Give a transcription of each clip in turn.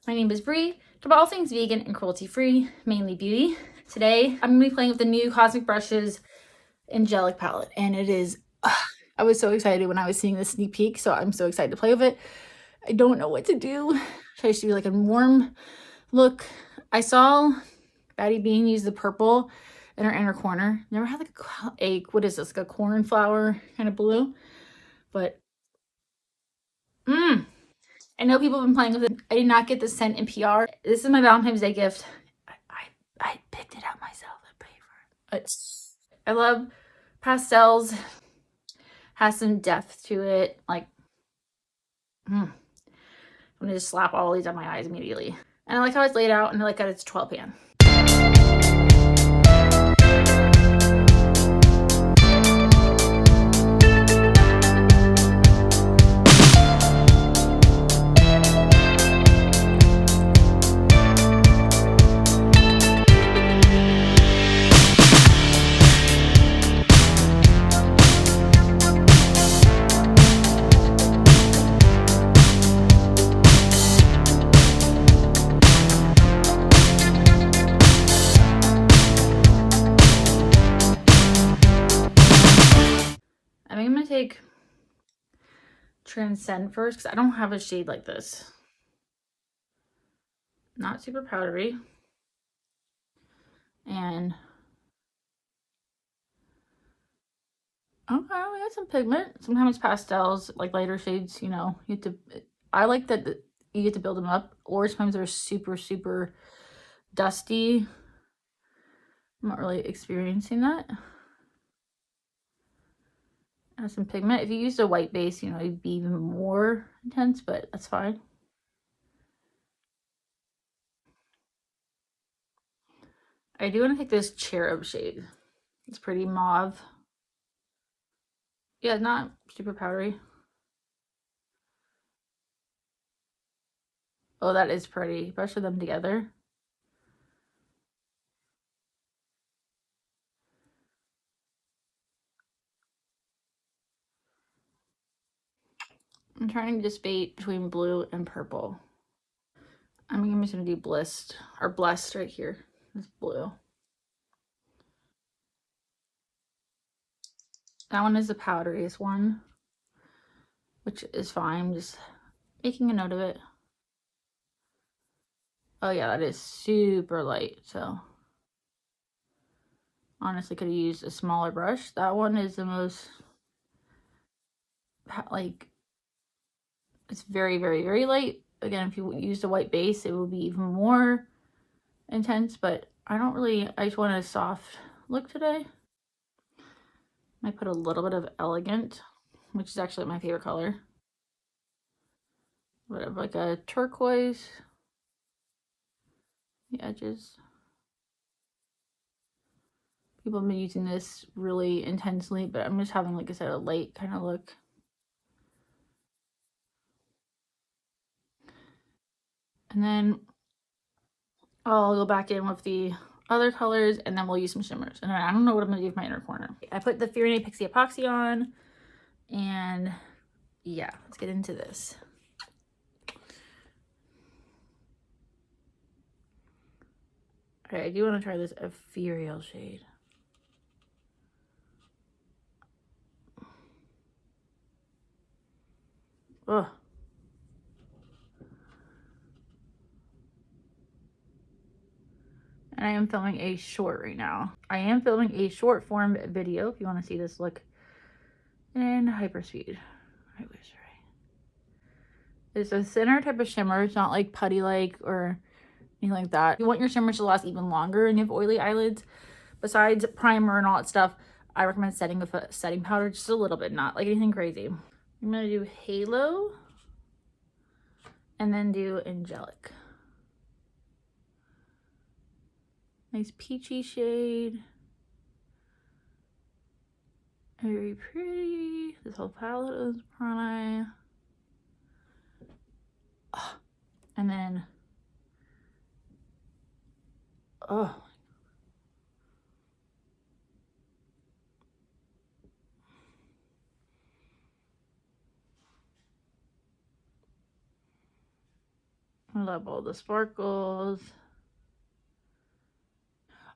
My name is Bree. Talk about all things vegan and cruelty-free, mainly beauty. Today, I'm going to be playing with the new Cosmic Brushes Angelic palette, and it is, I was so excited when I was seeing this sneak peek, so I'm so excited to play with it. I don't know what to do. Should I just do like a warm look? I saw Batty Bean use the purple in her inner corner. Never had like a what is this, like a cornflower kind of blue, but I know people have been playing with it. I did not get the scent in PR. This is my Valentine's Day gift. I picked it out myself. I paid for it. I love pastels. Has some depth to it. Like, I'm gonna just slap all these on my eyes immediately. And I like how it's laid out, and I like that it's 12 pan. I think I'm gonna take Transcend first because I don't have a shade like this. Not super powdery. And okay, we got some pigment. Sometimes pastels, like lighter shades, you know, you have to, I like that you get to build them up, or sometimes they're super, super dusty. I'm not really experiencing that. Have some pigment. If you used a white base, you know, it'd be even more intense, but that's fine. I do want to take this Cherub shade. It's pretty mauve. Yeah, not super powdery. Oh, that is pretty. Brush them together. I'm trying to just debate between blue and purple. I'm just gonna do Blessed right here. It's blue. That one is the powderiest one, which is fine. Just making a note of it. Oh yeah, that is super light. So honestly, could have used a smaller brush. That one is the most, like, it's very, very, very light. Again, if you used a white base, it would be even more intense, but I just want a soft look today. I put a little bit of Elegant, which is actually my favorite color. But like a turquoise, the edges. People have been using this really intensely, but I'm just having, like I said, a light kind of look. And then I'll go back in with the other colors, and then we'll use some shimmers. And I don't know what I'm going to do with my inner corner. I put the Fear Pixie Epoxy on, and yeah, let's get into this. All right, I do want to try this ethereal shade. Ugh. And I am filming a short right now. I am filming a short form video if you want to see this look in hyperspeed. I wish, right? It's a thinner type of shimmer. It's not like putty-like or anything like that. If you want your shimmers to last even longer and you have oily eyelids, besides primer and all that stuff, I recommend setting with a setting powder just a little bit, not like anything crazy. I'm going to do Halo and then do Angelic. Nice peachy shade. Very pretty. This whole palette is pretty. Oh. And then, oh. I love all the sparkles.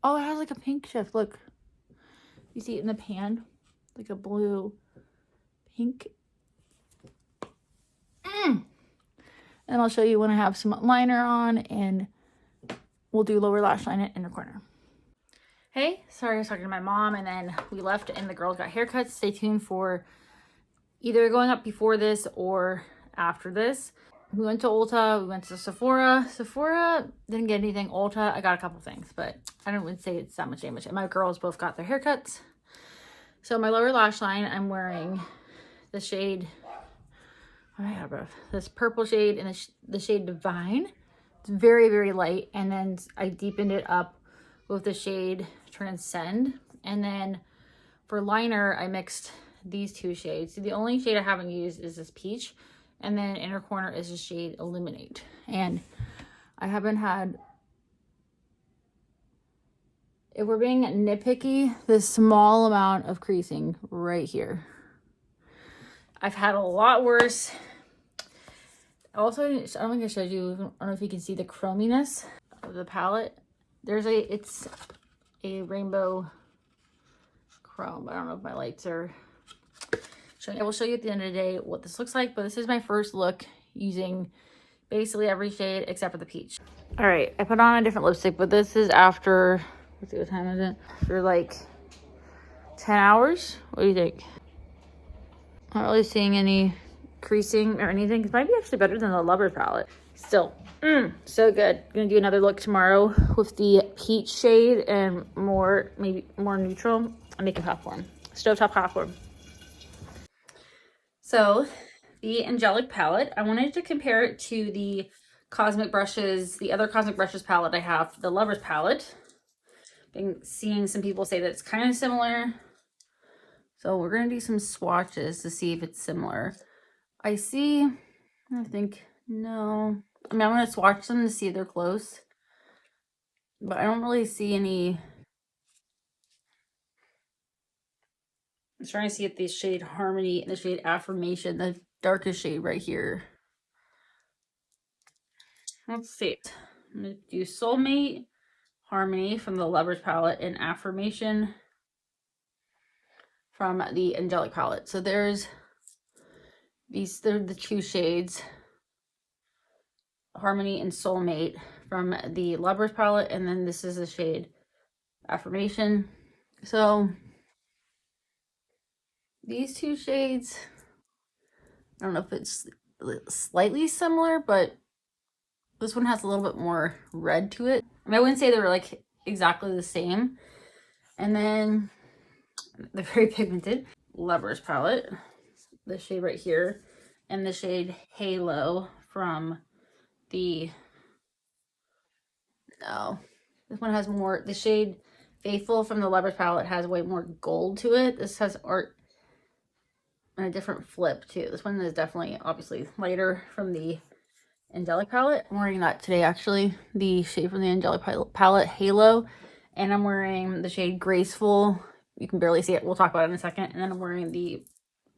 Oh, it has like a pink shift. Look. You see it in the pan? Like a blue, pink. And I'll show you when I have some liner on, and we'll do lower lash line in the corner. Hey, sorry I was talking to my mom and then we left and the girls got haircuts. Stay tuned for either going up before this or after this. We went to Ulta, we went to Sephora. Sephora didn't get anything. Ulta, I got a couple things, but I don't would say it's that much damage. And my girls both got their haircuts. So my lower lash line, I'm wearing the shade, this purple shade and the shade Divine. It's very, very light. And then I deepened it up with the shade Transcend. And then for liner, I mixed these two shades. So the only shade I haven't used is this peach. And then inner corner is the shade Illuminate. And I haven't had, if we're being nitpicky, this small amount of creasing right here. I've had a lot worse. Also, I don't think I showed you, I don't know if you can see the chrominess of the palette. It's a rainbow chrome. I don't know if my lights are showing. I will show you at the end of the day what this looks like, but this is my first look using basically every shade except for the peach. All right, I put on a different lipstick, but this is after, let's see, what time is it? After like 10 hours? What do you think? Not really seeing any creasing or anything. It might be actually better than the Lover palette. Still, so good. Gonna do another look tomorrow with the peach shade and maybe more neutral. I'm making popcorn, stovetop popcorn. So the Angelic palette, I wanted to compare it to the Cosmic Brushes, the other Cosmic Brushes palette I have, the Lovers palette. Been seeing some people say that it's kind of similar. So we're gonna do some swatches to see if it's similar. I think, no. I mean, I'm gonna swatch them to see if they're close. But I don't really see any. I'm trying to see if the shade Harmony and the shade Affirmation, the darkest shade right here. Let's see. I'm gonna do Soulmate, Harmony from the Lovers palette, and Affirmation from the Angelic palette. So there's they're the two shades, Harmony and Soulmate from the Lovers palette, and then this is the shade Affirmation. So these two shades, I don't know if it's slightly similar, but this one has a little bit more red to it. I mean, I wouldn't say they were like exactly the same. And then they're very pigmented. Lovers palette, the shade right here, and the shade Halo from the, no, this one has more, the shade Faithful from the Lovers palette has way more gold to it. This has art and a different flip too. This one is definitely obviously lighter from the Angelic palette. I'm wearing that today actually, the shade from the Angelic palette, Halo, and I'm wearing the shade Graceful. You can barely see it, we'll talk about it in a second. And then I'm wearing the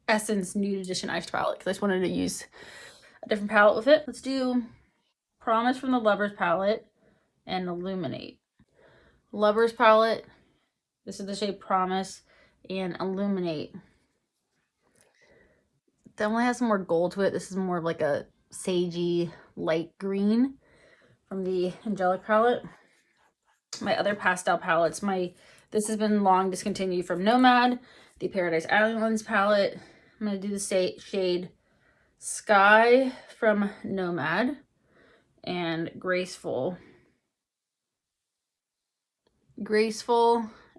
Essence Nude Edition Eyeshadow palette because I just wanted to use a different palette with it. Let's do Promise from the Lovers palette and Illuminate. Lovers palette, this is the shade Promise, and Illuminate. Definitely has some more gold to it. This is more of like a sagey light green from the Angelic palette. My other pastel palettes, this has been long discontinued from Nomad, the Paradise Islands palette. I'm going to do the shade Sky from Nomad and Graceful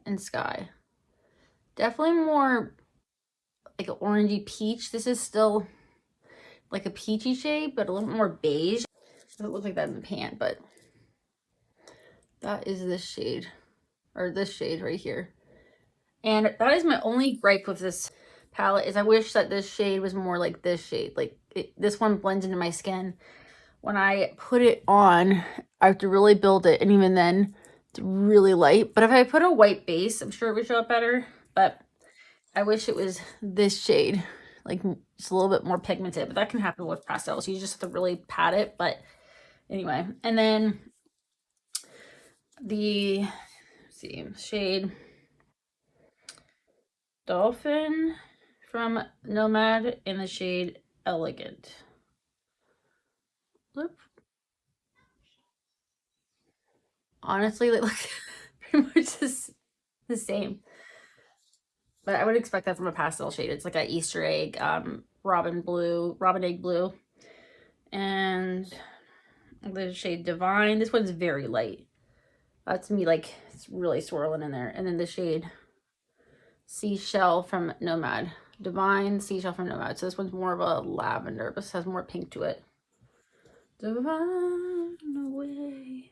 and Sky. Definitely more like an orangey peach. This is still like a peachy shade, but a little more beige. It doesn't look like that in the pan, but that is this shade, or this shade right here. And that is my only gripe with this palette, is I wish that this shade was more like this shade. Like this one blends into my skin. When I put it on, I have to really build it, and even then it's really light. But if I put a white base, I'm sure it would show up better. But I wish it was this shade, like just a little bit more pigmented. But that can happen with pastels. You just have to really pat it. But Anyway, and then the, let's see, shade Dolphin from Nomad in the shade Elegant. Look. Honestly, they look pretty much the same. But I would expect that from a pastel shade. It's like an Easter egg, robin egg blue. And the shade Divine. This one's very light. To me, like, it's really swirling in there. And then the shade Seashell from Nomad. Divine Seashell from Nomad. So this one's more of a lavender. This has more pink to it. Divine away.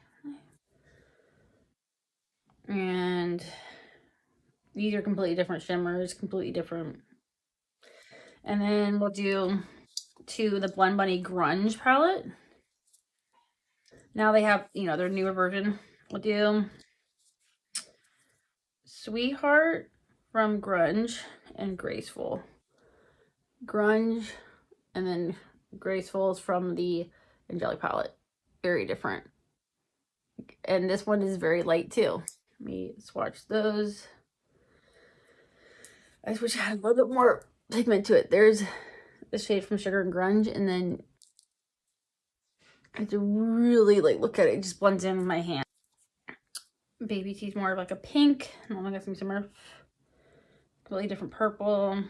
And these are completely different shimmers, completely different. And then we'll do to the Blend Bunny Grunge palette. Now they have, you know, their newer version. We'll do Sweetheart from Grunge and Graceful. Grunge and then Graceful is from the Angelic palette. Very different. And this one is very light too. Let me swatch those. I just wish I had a little bit more pigment to it. There's the shade from Sugar and Grunge, and then I have to really like look at it. It just blends in with my hand. Baby Tea's more of like a pink. And I'm gonna some more completely different purple.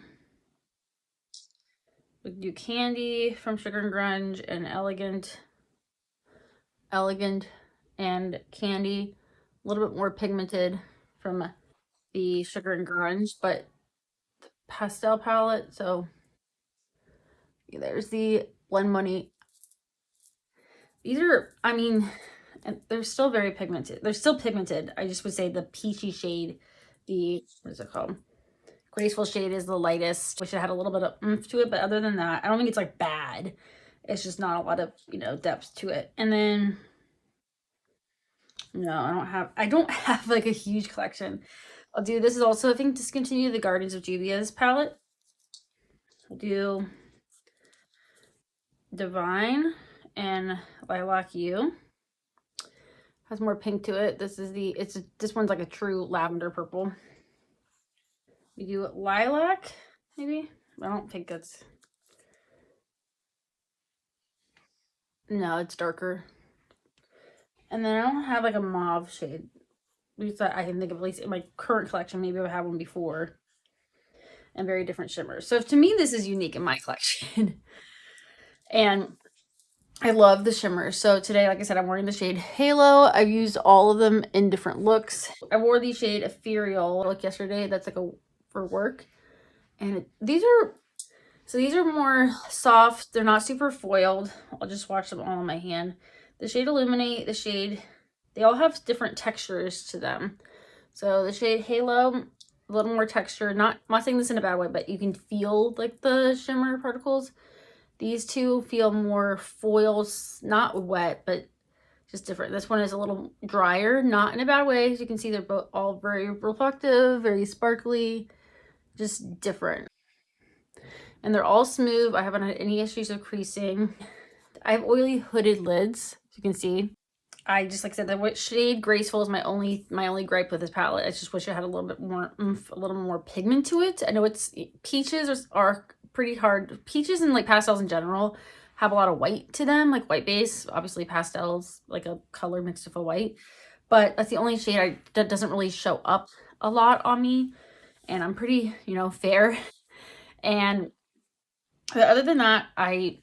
We can do Candy from Sugar and Grunge and Elegant and Candy. A little bit more pigmented from the Sugar and Grunge, but the pastel palette. So there's the Blend Money. These are, I mean, and they're still very pigmented. They're still pigmented. I just would say the peachy shade, the, what is it called? Graceful shade is the lightest. Wish it had a little bit of oomph to it, but other than that, I don't think it's like bad. It's just not a lot of, you know, depth to it. And then, no, I don't have like a huge collection. I'll do, this is also, I think, discontinue the Gardens of Juvia's palette. I'll do Divine and Lilac You. Has more pink to it. This is the, this one's like a true lavender purple. We do Lilac, maybe? I don't think that's, no, it's darker. And then I don't have like a mauve shade. At least that I can think of, at least in my current collection. Maybe I had one before. And very different shimmers. So to me, this is unique in my collection. And I love the shimmers. So today, like I said, I'm wearing the shade Halo. I've used all of them in different looks. I wore the shade Ethereal look yesterday. That's like a for work. And these are more soft. They're not super foiled. I'll just swatch them all on my hand. The shade Illuminate, the shade, they all have different textures to them. So the shade Halo, a little more texture. I'm not saying this in a bad way, but you can feel like the shimmer particles. These two feel more foils, not wet, but just different. This one is a little drier, not in a bad way. As you can see, they're both all very reflective, very sparkly, just different. And they're all smooth. I haven't had any issues of creasing. I have oily hooded lids, as you can see. I just, like I said, the shade Graceful is my only gripe with this palette. I just wish it had a little bit more oomph, a little more pigment to it. I know it's, peaches are pretty hard. Peaches and like pastels in general have a lot of white to them, like white base. Obviously pastels, like a color mixed with a white. But that's the only shade that doesn't really show up a lot on me. And I'm pretty, you know, fair. And other than that, I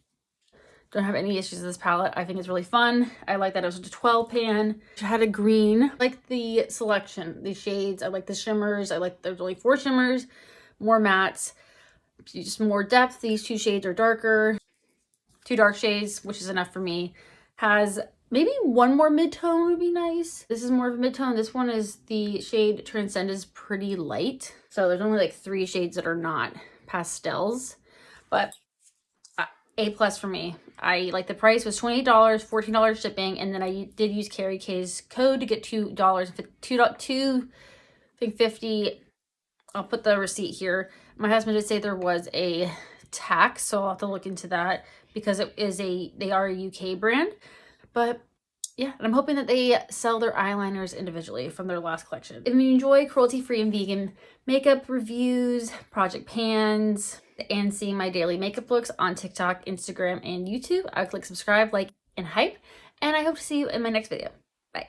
don't have any issues with this palette. I think it's really fun. I like that it was a 12 pan. It had a green. I like the selection, the shades. I like the shimmers. I like there's only 4 shimmers, more mattes, just more depth. These 2 shades are darker. 2 dark shades, which is enough for me. Has maybe one more mid-tone would be nice. This is more of a mid-tone. This one is the shade Transcend is pretty light. So there's only like 3 shades that are not pastels, but A+ for me. I like the price was $28, $14 shipping, and then I did use Carrie K's code to get $2, I think 50. I'll put the receipt here. My husband did say there was a tax, so I'll have to look into that because it is they are a UK brand, But yeah, and I'm hoping that they sell their eyeliners individually from their last collection. If you enjoy cruelty-free and vegan makeup reviews, project pans, and seeing my daily makeup looks on TikTok, Instagram, and YouTube, I would click subscribe, like, and hype. And I hope to see you in my next video. Bye.